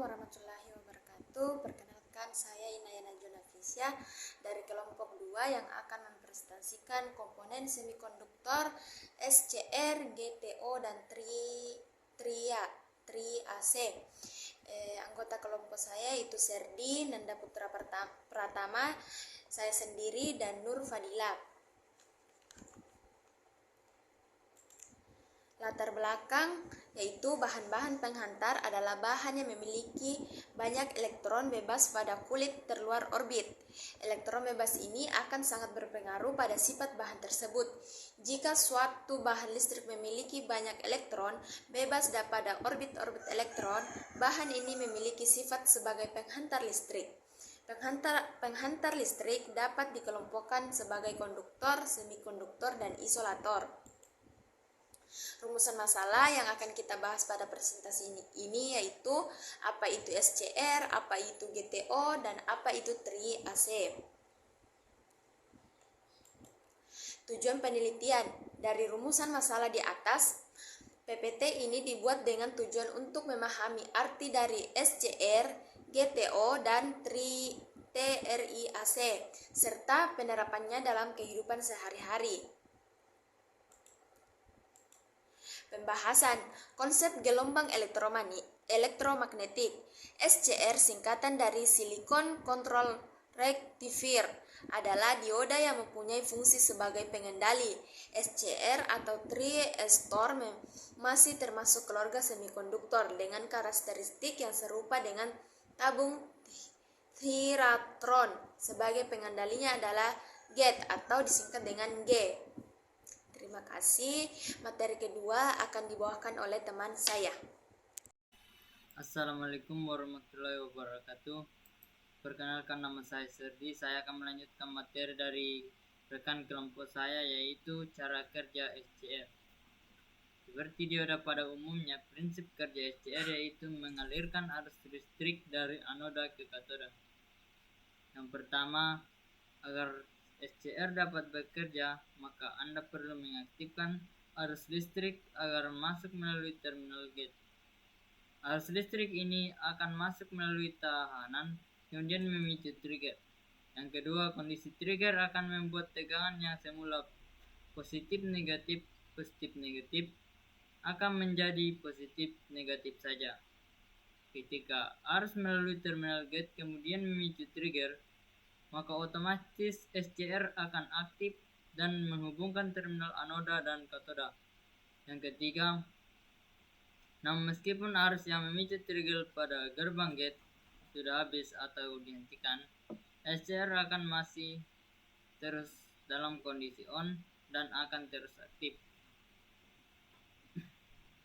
Assalamualaikum warahmatullahi wabarakatuh. Perkenalkan, saya Inaya Najwa Nafisya dari kelompok 2 yang akan mempresentasikan komponen semikonduktor SCR, GTO, dan Tri-AC. Anggota kelompok saya itu Serdi, Nanda Putra Pratama, saya sendiri, dan Nur Fadila. Latar belakang yaitu bahan-bahan penghantar adalah bahan yang memiliki banyak elektron bebas pada kulit terluar orbit. Elektron bebas ini akan sangat berpengaruh pada sifat bahan tersebut. Jika suatu bahan listrik memiliki banyak elektron bebas pada orbit-orbit elektron, bahan ini memiliki sifat sebagai penghantar listrik. Penghantar listrik dapat dikelompokkan sebagai konduktor, semikonduktor, dan isolator. Rumusan masalah yang akan kita bahas pada presentasi ini yaitu apa itu SCR, apa itu GTO, dan apa itu Tri-AC. Tujuan penelitian dari rumusan masalah di atas, PPT ini dibuat dengan tujuan untuk memahami arti dari SCR, GTO, dan Tri-AC serta penerapannya dalam kehidupan sehari-hari. Pembahasan konsep gelombang elektromagnetik. SCR singkatan dari Silicon Control Rectifier adalah dioda yang mempunyai fungsi sebagai pengendali. SCR atau triestor masih termasuk keluarga semikonduktor dengan karakteristik yang serupa dengan tabung tiratron. Sebagai pengendalinya adalah gate atau disingkat dengan G. Terima kasih. Materi kedua akan dibawakan oleh teman saya. Assalamualaikum warahmatullahi wabarakatuh. Perkenalkan, nama saya Serdi. Saya akan melanjutkan materi dari rekan kelompok saya, yaitu cara kerja SCR. Seperti dioda pada umumnya, prinsip kerja SCR yaitu mengalirkan arus listrik dari anoda ke katoda. Yang pertama, agar SCR dapat bekerja, maka Anda perlu mengaktifkan arus listrik agar masuk melalui terminal gate. Arus listrik ini akan masuk melalui tahanan, kemudian memicu trigger. Yang kedua, kondisi trigger akan membuat tegangan yang semula positif negatif akan menjadi positif negatif saja. Ketika arus melalui terminal gate kemudian memicu trigger, maka otomatis SCR akan aktif dan menghubungkan terminal anoda dan katoda. Yang ketiga, namun meskipun arus yang memicu trigger pada gerbang gate sudah habis atau dihentikan, SCR akan masih terus dalam kondisi on dan akan terus aktif.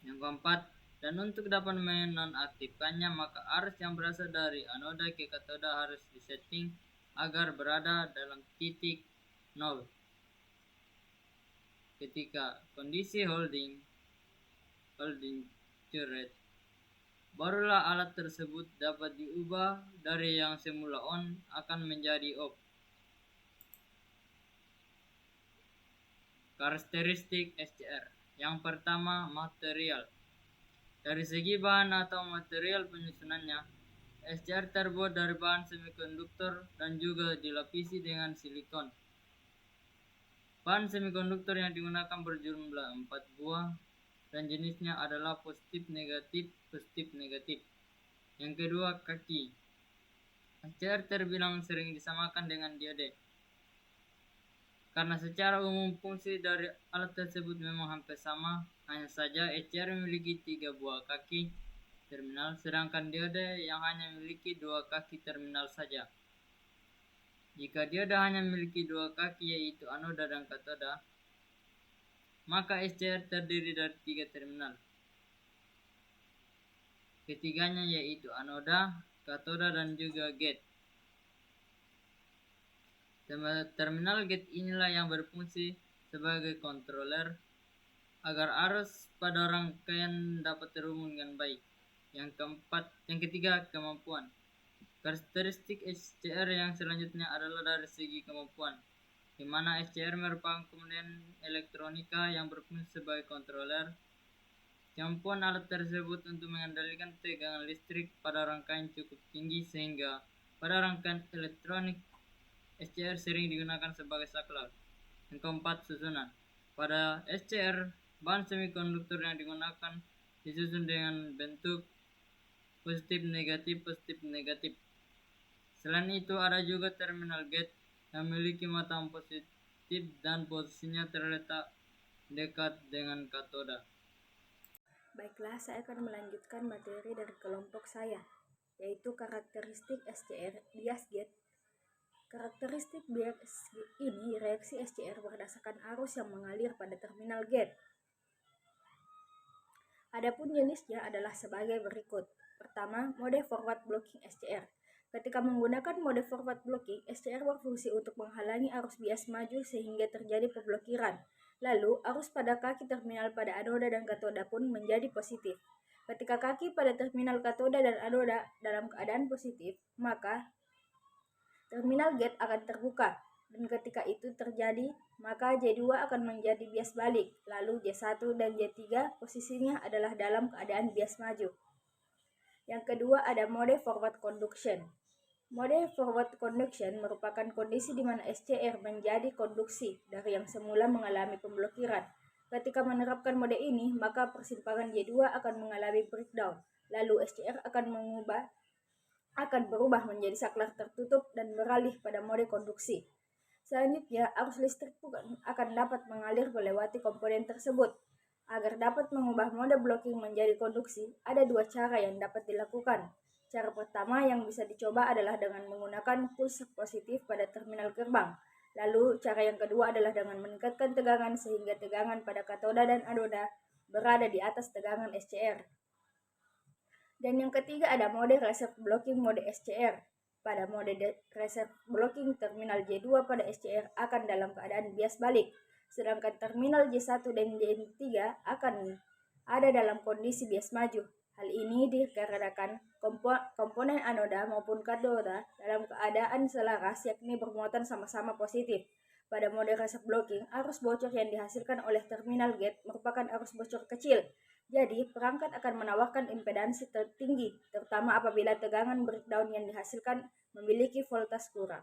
Yang keempat, dan untuk dapat menonaktifkannya, maka arus yang berasal dari anoda ke katoda harus disetting agar berada dalam titik 0. Ketika kondisi holding current, barulah alat tersebut dapat diubah dari yang semula on akan menjadi off. Karakteristik SCR. Yang pertama, material. Dari segi bahan atau material penyusunannya, SCR terbuat dari bahan semikonduktor dan juga dilapisi dengan silikon. Bahan semikonduktor yang digunakan berjumlah 4 buah dan jenisnya adalah positif negatif. Yang kedua, kaki. SCR terbilang sering disamakan dengan diode, karena secara umum fungsi dari alat tersebut memang hampir sama, hanya saja SCR memiliki 3 buah kaki terminal, sedangkan diode yang hanya memiliki 2 kaki terminal saja. Jika diode hanya memiliki 2 kaki, yaitu anoda dan katoda, maka SCR terdiri dari 3 terminal. Ketiganya yaitu anoda, katoda, dan juga gate. Terminal gate inilah yang berfungsi sebagai controller agar arus pada rangkaian dapat terhubung dengan baik. Yang ketiga, kemampuan. Karakteristik SCR yang selanjutnya adalah dari segi kemampuan, di mana SCR merupakan komponen elektronika yang berfungsi sebagai controller Kemampuan alat tersebut untuk mengendalikan tegangan listrik pada rangkaian cukup tinggi sehingga pada rangkaian elektronik SCR sering digunakan sebagai saklar. Yang keempat, susunan. Pada SCR, bahan semikonduktor yang digunakan disusun dengan bentuk positif negatif. Selain itu ada juga terminal gate yang memiliki matang positif dan posisinya terletak dekat dengan katoda. Baiklah, saya akan melanjutkan materi dari kelompok saya, yaitu karakteristik SCR bias gate. Karakteristik bias ini reaksi SCR berdasarkan arus yang mengalir pada terminal gate. Adapun jenisnya adalah sebagai berikut. Pertama, mode forward blocking SCR. Ketika menggunakan mode forward blocking, SCR berfungsi untuk menghalangi arus bias maju sehingga terjadi pemblokiran. Lalu, arus pada kaki terminal pada anoda dan katoda pun menjadi positif. Ketika kaki pada terminal katoda dan anoda dalam keadaan positif, maka terminal gate akan terbuka. Dan ketika itu terjadi, maka J2 akan menjadi bias balik, lalu J1 dan J3 posisinya adalah dalam keadaan bias maju. Yang kedua ada mode forward conduction. Mode forward conduction merupakan kondisi di mana SCR menjadi konduksi dari yang semula mengalami pemblokiran. Ketika menerapkan mode ini, maka persimpangan J2 akan mengalami breakdown, lalu SCR akan berubah menjadi saklar tertutup dan beralih pada mode konduksi. Selanjutnya, arus listrik akan dapat mengalir melewati komponen tersebut. Agar dapat mengubah mode blocking menjadi konduksi, ada dua cara yang dapat dilakukan. Cara pertama yang bisa dicoba adalah dengan menggunakan pulse positif pada terminal gerbang. Lalu, cara yang kedua adalah dengan meningkatkan tegangan sehingga tegangan pada katoda dan anoda berada di atas tegangan SCR. Dan yang ketiga ada mode reserve blocking mode SCR. Pada mode reserve blocking, terminal J2 pada SCR akan dalam keadaan bias balik, sedangkan terminal J1 dan J3 akan ada dalam kondisi bias maju. Hal ini dikarenakan komponen anoda maupun katoda dalam keadaan selaras, yakni bermuatan sama-sama positif. Pada mode reserve blocking, arus bocor yang dihasilkan oleh terminal gate merupakan arus bocor kecil. Jadi, perangkat akan menawarkan impedansi tertinggi, terutama apabila tegangan breakdown yang dihasilkan memiliki voltas kurang.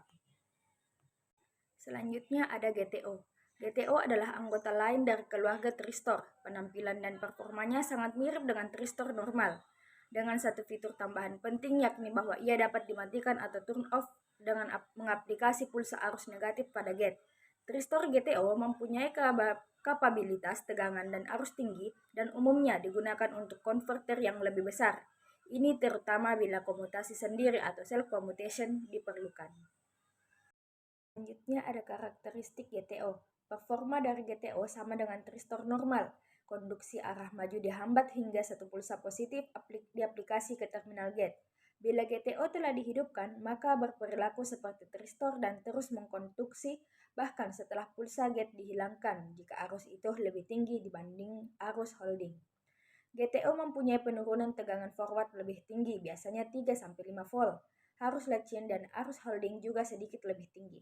Selanjutnya ada GTO. GTO adalah anggota lain dari keluarga tristor. Penampilan dan performanya sangat mirip dengan tristor normal, dengan satu fitur tambahan penting, yakni bahwa ia dapat dimatikan atau turn off dengan mengaplikasi pulsa arus negatif pada gate. Tristor GTO mempunyai kapabilitas tegangan dan arus tinggi dan umumnya digunakan untuk konverter yang lebih besar. Ini terutama bila komutasi sendiri atau self commutation diperlukan. Selanjutnya ada karakteristik GTO. Performa dari GTO sama dengan tristor normal. Konduksi arah maju dihambat hingga satu pulsa positif diaplikasi ke terminal gate. Bila GTO telah dihidupkan, maka berperilaku seperti tristor dan terus mengkonduksi bahkan setelah pulsa gate dihilangkan jika arus itu lebih tinggi dibanding arus holding. GTO mempunyai penurunan tegangan forward lebih tinggi, biasanya 3-5 volt. Arus latching dan arus holding juga sedikit lebih tinggi.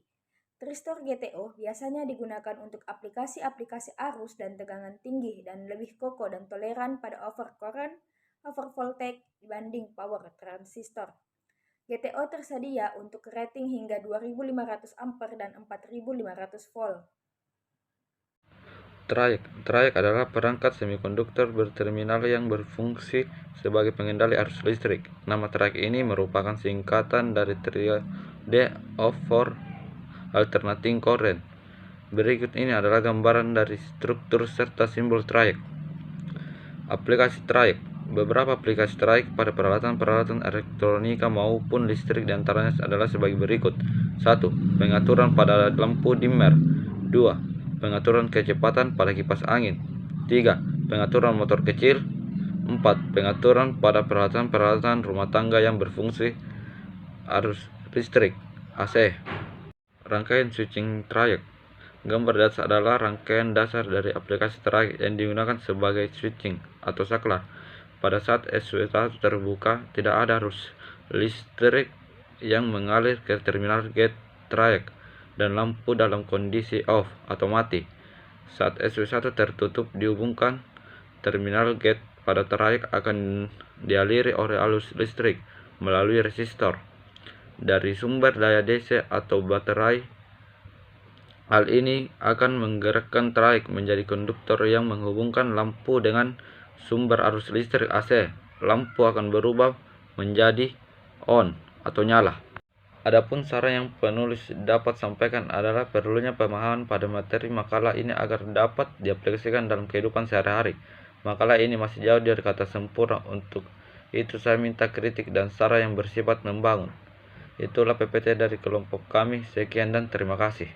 Tristor GTO biasanya digunakan untuk aplikasi-aplikasi arus dan tegangan tinggi dan lebih kokoh dan toleran pada overcurrent, overvoltage dibanding power transistor. GTO tersedia untuk rating hingga 2500 ampere dan 4500 volt. Trayek adalah perangkat semikonduktor berterminal yang berfungsi sebagai pengendali arus listrik. Nama trayek ini merupakan singkatan dari Triode of for Alternating Current. Berikut ini adalah gambaran dari struktur serta simbol trayek. Aplikasi trayek. Beberapa aplikasi trayek pada peralatan-peralatan elektronika maupun listrik diantaranya adalah sebagai berikut. 1. Pengaturan pada lampu dimmer. 2. Pengaturan kecepatan pada kipas angin. 3. Pengaturan motor kecil. 4. Pengaturan pada peralatan-peralatan rumah tangga yang berfungsi arus listrik AC. Rangkaian switching trayek. Gambar di atas adalah rangkaian dasar dari aplikasi trayek yang digunakan sebagai switching atau saklar. Pada saat SW1 terbuka, tidak ada arus listrik yang mengalir ke terminal gate trayek dan lampu dalam kondisi off atau mati. Saat SW1 tertutup, dihubungkan terminal gate pada trayek akan dialiri oleh arus listrik melalui resistor dari sumber daya DC atau baterai. Hal ini akan menggerakkan trayek menjadi konduktor yang menghubungkan lampu dengan sumber arus listrik AC. Lampu akan berubah menjadi on atau nyala. Adapun saran yang penulis dapat sampaikan adalah perlunya pemahaman pada materi makalah ini agar dapat diaplikasikan dalam kehidupan sehari-hari. Makalah ini masih jauh dari kata sempurna, untuk itu saya minta kritik dan saran yang bersifat membangun. Itulah PPT dari kelompok kami. Sekian dan terima kasih.